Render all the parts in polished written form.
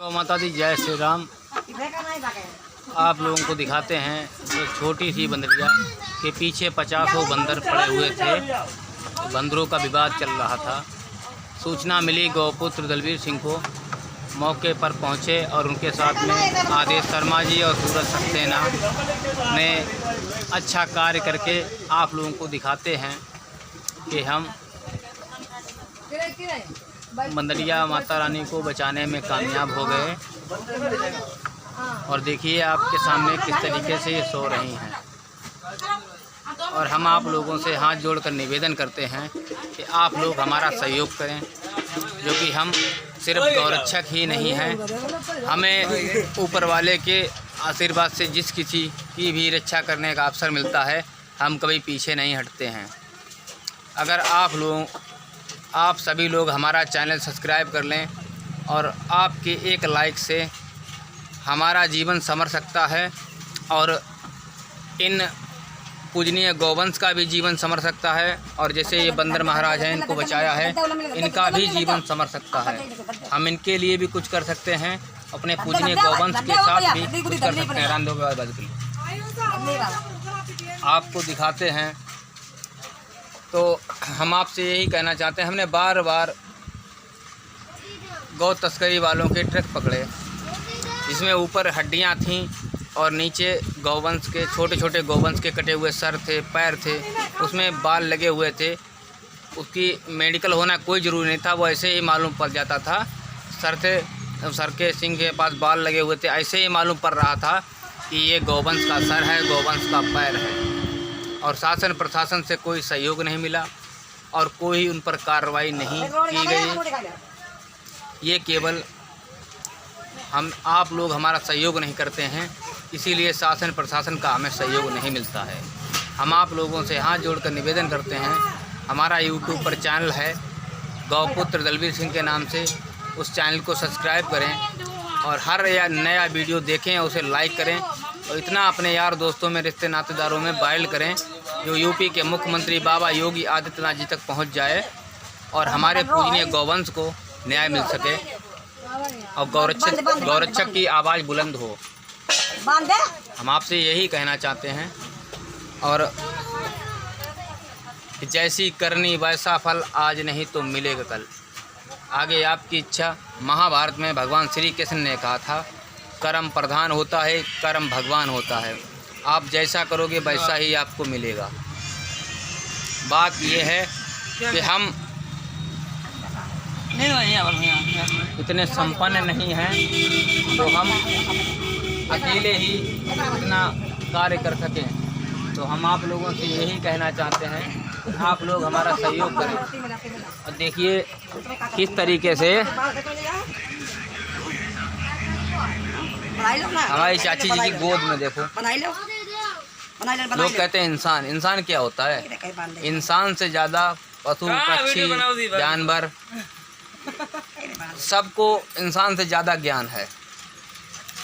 तो माता दी जय श्री राम। आप लोगों को दिखाते हैं एक छोटी सी बंदरिया के पीछे 50 बंदर पड़े हुए थे। बंदरों का विवाद चल रहा था। सूचना मिली गौपुत्र दलवीर सिंह को, मौके पर पहुंचे और उनके साथ में आदेश शर्मा जी और सूरज सक्सेना ने अच्छा कार्य करके आप लोगों को दिखाते हैं कि हम बंदरिया माता रानी को बचाने में कामयाब हो गए। और देखिए आपके सामने किस तरीके से ये सो रही हैं। और हम आप लोगों से हाथ जोड़कर निवेदन करते हैं कि आप लोग हमारा सहयोग करें, जो कि हम सिर्फ गौरक्षक ही नहीं हैं, हमें ऊपर वाले के आशीर्वाद से जिस किसी की भी रक्षा करने का अवसर मिलता है, हम कभी पीछे नहीं हटते हैं। अगर आप सभी लोग हमारा चैनल सब्सक्राइब कर लें और आपके एक लाइक से हमारा जीवन संवर सकता है और इन पूजनीय गौवंश का भी जीवन संवर सकता है। और जैसे ये बंदर महाराज हैं, इनको बचाया है, इनका भी जीवन संवर सकता है। हम इनके लिए भी कुछ कर सकते हैं, अपने पूजनीय गौवंश के साथ भी कुछ कर सकते हैं। आपको दिखाते हैं। तो हम आपसे यही कहना चाहते हैं, हमने बार बार गौ तस्करी वालों के ट्रक पकड़े, जिसमें ऊपर हड्डियां थीं और नीचे गौवंश के छोटे छोटे गौवंश के कटे हुए सर थे, पैर थे, उसमें बाल लगे हुए थे। उसकी मेडिकल होना कोई ज़रूरी नहीं था, वो ऐसे ही मालूम पड़ जाता था। सर के सिंह के पास बाल लगे हुए थे, ऐसे ही मालूम पड़ रहा था कि ये गौवंश का सर है, गौवंश का पैर है। और शासन प्रशासन से कोई सहयोग नहीं मिला और कोई उन पर कार्रवाई नहीं की गई। ये केवल आप लोग हमारा सहयोग नहीं करते हैं, इसीलिए शासन प्रशासन का हमें सहयोग नहीं मिलता है। हम आप लोगों से हाथ जोड़कर निवेदन करते हैं, हमारा यूट्यूब पर चैनल है गौपुत्र दलवीर सिंह के नाम से, उस चैनल को सब्सक्राइब करें और हर नया वीडियो देखें, उसे लाइक करें और इतना अपने यार दोस्तों में, रिश्ते नातेदारों में वायरल करें, जो यूपी के मुख्यमंत्री बाबा योगी आदित्यनाथ जी तक पहुंच जाए और हमारे पूजनीय गौवंश को न्याय मिल सके और गौरक्षक की आवाज़ बुलंद हो। हम आपसे यही कहना चाहते हैं। और जैसी करनी वैसा फल, आज नहीं तो मिलेगा कल। आगे आपकी इच्छा। महाभारत में भगवान श्री कृष्ण ने कहा था, कर्म प्रधान होता है, कर्म भगवान होता है। आप जैसा करोगे वैसा ही आपको मिलेगा। बात यह है कि हम इतने संपन्न नहीं हैं तो हम अकेले ही इतना कार्य कर सकें। तो हम आप लोगों से यही कहना चाहते हैं, आप लोग हमारा सहयोग करें। और देखिए किस तरीके से हमारी चाची जी की गोद में देखो, लोग कहते हैं इंसान क्या होता है? इंसान से ज़्यादा पशु पक्षी जानवर सबको इंसान से ज़्यादा ज्ञान है।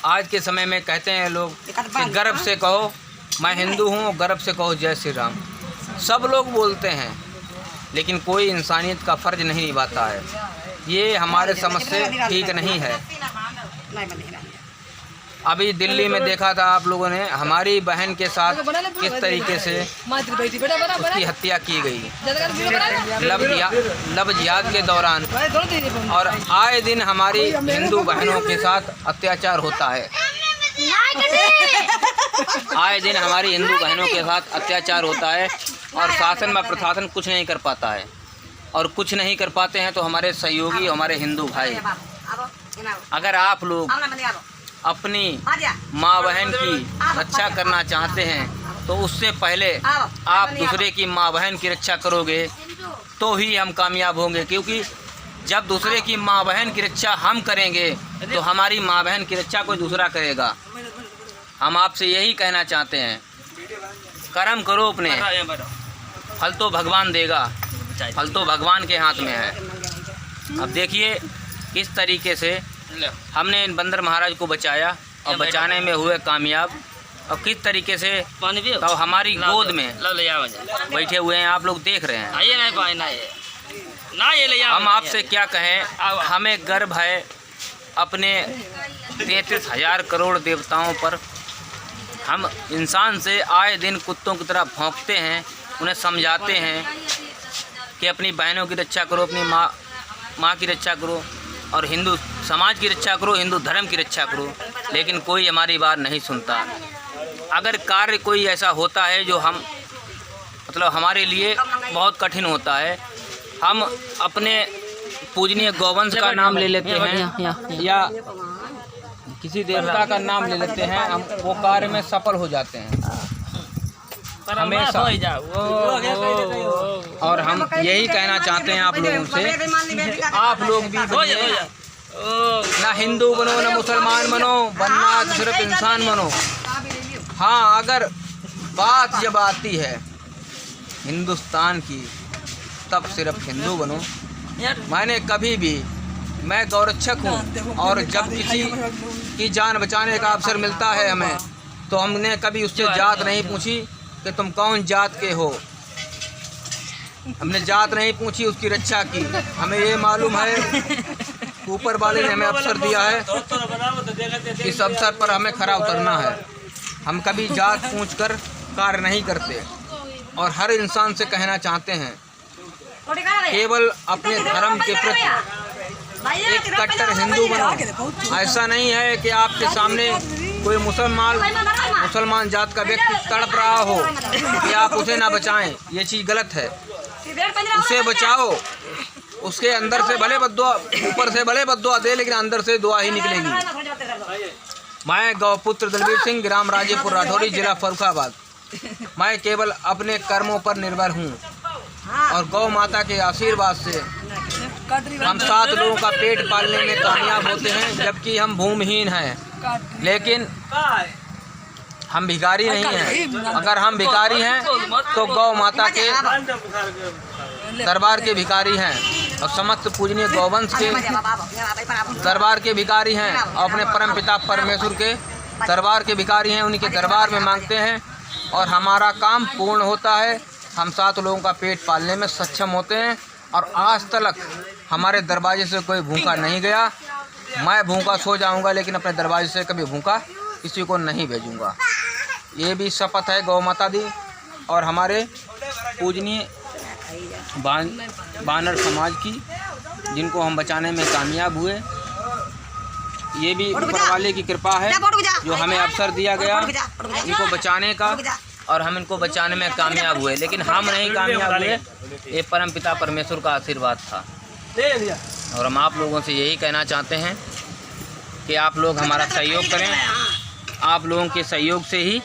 आज के समय में कहते हैं लोग कि गर्व से कहो मैं हिंदू हूँ, गर्व से कहो जय श्री राम। सब लोग बोलते हैं, लेकिन कोई इंसानियत का फ़र्ज नहीं निभाता है। ये हमारे समझ से ठीक नहीं है। अभी दिल्ली में देखा था आप लोगों ने, हमारी बहन के साथ किस तरीके से उसकी हत्या की गई लव जिहाद के दौरान। और आए दिन हमारी हिंदू बहनों के साथ अत्याचार होता है। आए दिन हमारी हिंदू बहनों के साथ अत्याचार होता है और शासन व प्रशासन कुछ नहीं कर पाता है। और कुछ नहीं कर पाते हैं तो हमारे सहयोगी, हमारे हिंदू भाई। अगर आप लोग अपनी माँ बहन की रक्षा करना चाहते हैं तो उससे पहले आप दूसरे की माँ बहन की रक्षा करोगे तो ही हम कामयाब होंगे। क्योंकि जब दूसरे की माँ बहन की रक्षा हम करेंगे तो हमारी माँ बहन की रक्षा कोई दूसरा करेगा। हम आपसे यही कहना चाहते हैं, कर्म करो अपने, फल तो भगवान देगा, फल तो भगवान के हाथ में है। अब देखिए किस तरीके से हमने इन बंदर महाराज को बचाया और बचाने में हुए कामयाब। और किस तरीके से तो हमारी गोद में बैठे हुए हैं, आप लोग देख रहे हैं। हम आपसे क्या कहें, हमें गर्व है अपने 33,000 करोड़ देवताओं पर हम इंसान से आए दिन कुत्तों की तरह भौंकते हैं, उन्हें समझाते हैं कि अपनी बहनों की रक्षा करो, अपनी माँ की रक्षा करो और हिंदू समाज की रक्षा करो, हिंदू धर्म की रक्षा करो, लेकिन कोई हमारी बात नहीं सुनता। अगर कार्य कोई ऐसा होता है जो हम मतलब हमारे लिए बहुत कठिन होता है, हम अपने पूजनीय गौवंश का नाम ले लेते हैं या किसी देवता का नाम ले लेते हैं, हम वो कार्य में सफल हो जाते हैं हमेशा। और हम यही कहना चाहते हैं आप लोगों से, आप लोग भी बनिए, ना हिंदू बनो ना मुसलमान बनो, बनना तो सिर्फ इंसान बनो। हाँ, अगर बात जब आती है हिंदुस्तान की तब सिर्फ हिंदू बनो। मैंने कभी भी, मैं गौरक्षक हूँ और जब किसी की जान बचाने का अवसर मिलता है हमें, तो हमने कभी उससे जात नहीं पूछी कि तुम कौन जात के हो। हमने जात नहीं पूछी, उसकी रक्षा की। हमें ये मालूम है ऊपर वाले ने हमें अवसर दिया है, इस अवसर पर हमें खरा उतरना है। हम कभी जात पूछकर कार्य नहीं करते और हर इंसान से कहना चाहते हैं केवल अपने धर्म के प्रति एक कट्टर हिंदू बनो। ऐसा नहीं है कि आपके सामने कोई मुसलमान जात का व्यक्ति तड़प रहा हो कि आप उसे ना बचाएं, ये चीज़ गलत है। उसे बचाओ, उसके अंदर से भले बद्दुआ, ऊपर से भले बद्दुआ दे, लेकिन अंदर से दुआ ही निकलेगी। मैं गौपुत्र दलबीर सिंह, ग्राम राजेपुर राठौरी, जिला फर्रुखाबाद। मैं केवल अपने कर्मों पर निर्भर हूँ और गौ माता के आशीर्वाद से हम 7 लोगों का पेट पालने में कामयाब होते हैं, जबकि हम भूमिहीन हैं। लेकिन हम भिखारी नहीं हैं। अगर हम भिखारी हैं तो गौ माता के दरबार के भिखारी हैं और समस्त पूजनीय गौवंश के दरबार के भिखारी हैं और अपने परम पिता परमेश्वर के दरबार के भिखारी हैं। उन्हीं के दरबार में मांगते हैं और हमारा काम पूर्ण होता है। हम 7 लोगों का पेट पालने में सक्षम होते हैं और आज तक हमारे दरवाजे से कोई भूखा नहीं गया। मैं भूखा सो जाऊंगा लेकिन अपने दरवाजे से कभी भूखा किसी को नहीं भेजूंगा। ये भी शपथ है गौ माता दी और हमारे पूजनीय बानर समाज की, जिनको हम बचाने में कामयाब हुए। ये भी ऊपर वाले की कृपा है जो हमें अवसर दिया गया इनको बचाने का और हम इनको बचाने में कामयाब हुए। लेकिन हम नहीं कामयाब हुए, ये परम पिता परमेश्वर का आशीर्वाद था। और हम आप लोगों से यही कहना चाहते हैं कि आप लोग हमारा सहयोग करें। आप लोगों के सहयोग से ही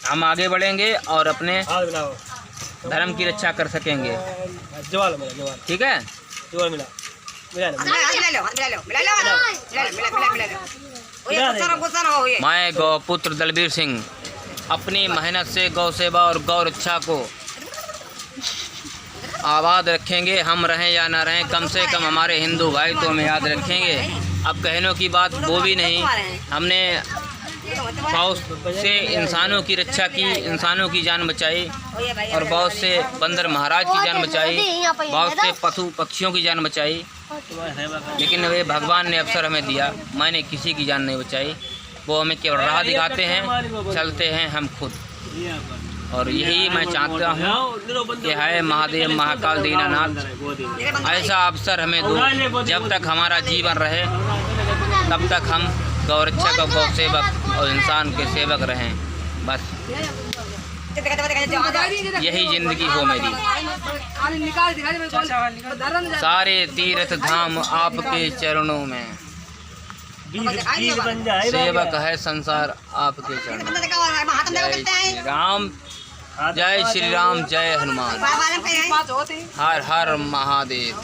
हम आगे बढ़ेंगे और अपने धर्म की रक्षा कर सकेंगे। ठीक है। मैं गौपुत्र दलबीर सिंह अपनी मेहनत से गौ सेवा और गौ रक्षा को आबाद रखेंगे। हम रहें या ना रहें, कम से कम हमारे हिंदू भाई तो हमें याद रखेंगे। अब कहने की बात वो भी नहीं, हमने बहुत से इंसानों की रक्षा की, इंसानों की जान बचाई और बहुत से बंदर महाराज की जान बचाई, बहुत से पशु पक्षियों की जान बचाई। लेकिन वे भगवान ने अवसर हमें दिया, मैंने किसी की जान नहीं बचाई। वो हमें केवल राह दिखाते हैं, चलते हैं हम खुद। और यही मैं चाहता हूँ कि है महादेव महाकाल दीनानाथ ऐसा अवसर हमें दो। जब तक हमारा जीवन रहे तब तक हम गौरक्षक और गौ सेवक और इंसान के सेवक रहें। बस यही जिंदगी हो मेरी। सारे तीर्थ धाम आपके चरणों में, सेवक है संसार आपके चरणों में। जय श्री राम, जय श्री राम, जय हनुमान, हर हर महादेव।